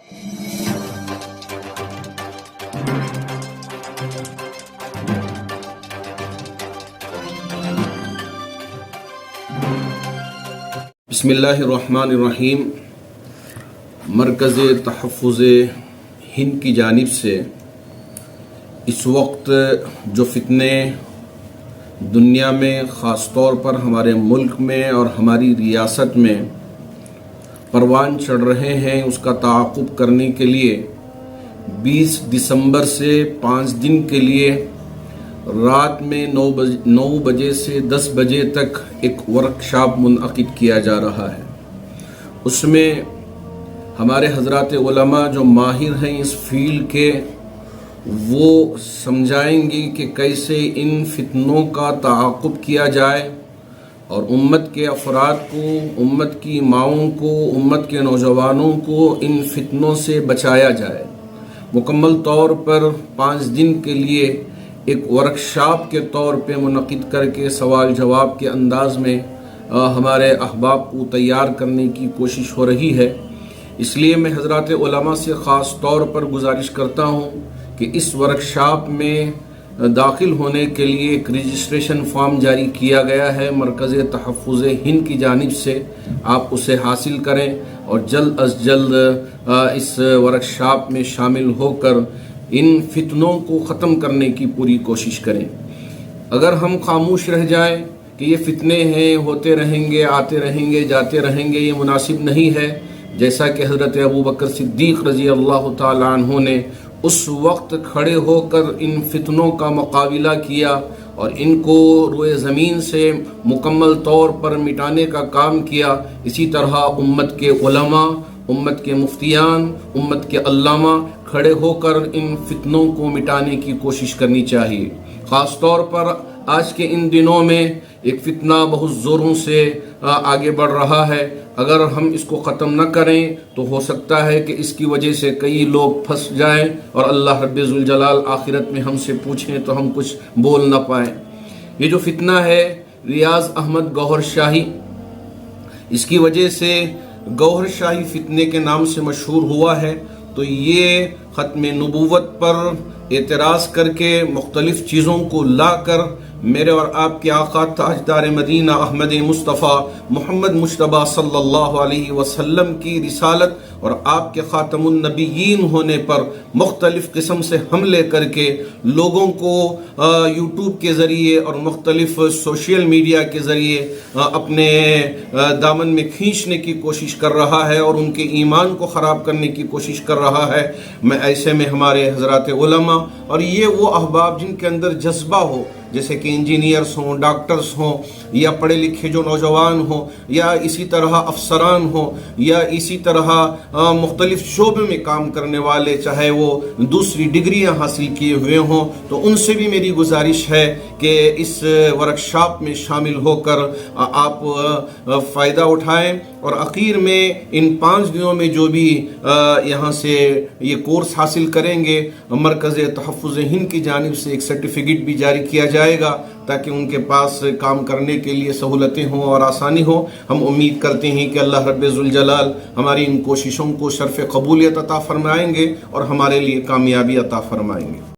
بسم اللہ الرحمن الرحیم۔ مرکز تحفظ ہند کی جانب سے اس وقت جو فتنے دنیا میں خاص طور پر ہمارے ملک میں اور ہماری ریاست میں پروان چڑھ رہے ہیں، اس کا تعاقب کرنے کے لیے 20 دسمبر سے 5 دن کے لیے رات میں 9 بجے سے 10 بجے تک ایک ورکشاپ منعقد کیا جا رہا ہے۔ اس میں ہمارے حضرات علماء جو ماہر ہیں اس فیلڈ کے، وہ سمجھائیں گے کہ کیسے ان فتنوں کا تعاقب کیا جائے اور امت کے افراد کو، امت کی ماؤں کو، امت کے نوجوانوں کو ان فتنوں سے بچایا جائے۔ مکمل طور پر 5 دن کے لیے ایک ورکشاپ کے طور پہ منعقد کر کے سوال جواب کے انداز میں ہمارے احباب کو تیار کرنے کی کوشش ہو رہی ہے۔ اس لیے میں حضرات علماء سے خاص طور پر گزارش کرتا ہوں کہ اس ورکشاپ میں داخل ہونے کے لیے ایک رجسٹریشن فارم جاری کیا گیا ہے مرکز تحفظ ہند کی جانب سے، آپ اسے حاصل کریں اور جلد از جلد اس ورکشاپ میں شامل ہو کر ان فتنوں کو ختم کرنے کی پوری کوشش کریں۔ اگر ہم خاموش رہ جائیں کہ یہ فتنے ہیں، ہوتے رہیں گے، آتے رہیں گے، جاتے رہیں گے، یہ مناسب نہیں ہے۔ جیسا کہ حضرت ابوبکر صدیق رضی اللہ تعالیٰ عنہ نے اس وقت کھڑے ہو کر ان فتنوں کا مقابلہ کیا اور ان کو روئے زمین سے مکمل طور پر مٹانے کا کام کیا، اسی طرح امت کے علماء، امت کے مفتیان، امت کے علامہ کھڑے ہو کر ان فتنوں کو مٹانے کی کوشش کرنی چاہیے۔ خاص طور پر آج کے ان دنوں میں ایک فتنہ بہت زوروں سے آگے بڑھ رہا ہے۔ اگر ہم اس کو ختم نہ کریں تو ہو سکتا ہے کہ اس کی وجہ سے کئی لوگ پھنس جائیں اور اللہ رب ذوالجلال آخرت میں ہم سے پوچھیں تو ہم کچھ بول نہ پائیں۔ یہ جو فتنہ ہے ریاض احمد گوہر شاہی، اس کی وجہ سے گوہر شاہی فتنے کے نام سے مشہور ہوا ہے۔ تو یہ ختم نبوت پر اعتراض کر کے مختلف چیزوں کو لا کر میرے اور آپ کے آقا تاجدار مدینہ احمد مصطفیٰ محمد مجتبیٰ صلی اللہ علیہ وسلم کی رسالت اور آپ کے خاتم النبیین ہونے پر مختلف قسم سے حملے کر کے لوگوں کو یوٹیوب کے ذریعے اور مختلف سوشل میڈیا کے ذریعے اپنے دامن میں کھینچنے کی کوشش کر رہا ہے اور ان کے ایمان کو خراب کرنے کی کوشش کر رہا ہے۔ میں ایسے میں ہمارے حضرات علماء اور یہ وہ احباب جن کے اندر جذبہ ہو، جیسے کہ انجینئرز ہوں، ڈاکٹرز ہوں، یا پڑھے لکھے جو نوجوان ہوں، یا اسی طرح افسران ہوں، یا اسی طرح مختلف شعبے میں کام کرنے والے، چاہے وہ دوسری ڈگریاں حاصل کیے ہوئے ہوں، تو ان سے بھی میری گزارش ہے کہ اس ورکشاپ میں شامل ہو کر آپ فائدہ اٹھائیں اور اخیر میں ان 5 دنوں میں جو بھی یہاں سے یہ کورس حاصل کریں گے، مرکز تحفظ ہند کی جانب سے ایک سرٹیفکیٹ بھی جاری کیا جائے گا تاکہ ان کے پاس کام کرنے کے لیے سہولتیں ہوں اور آسانی ہو۔ ہم امید کرتے ہیں کہ اللہ رب ذوالجلال ہماری ان کوششوں کو شرف قبولیت عطا فرمائیں گے اور ہمارے لیے کامیابی عطا فرمائیں گے۔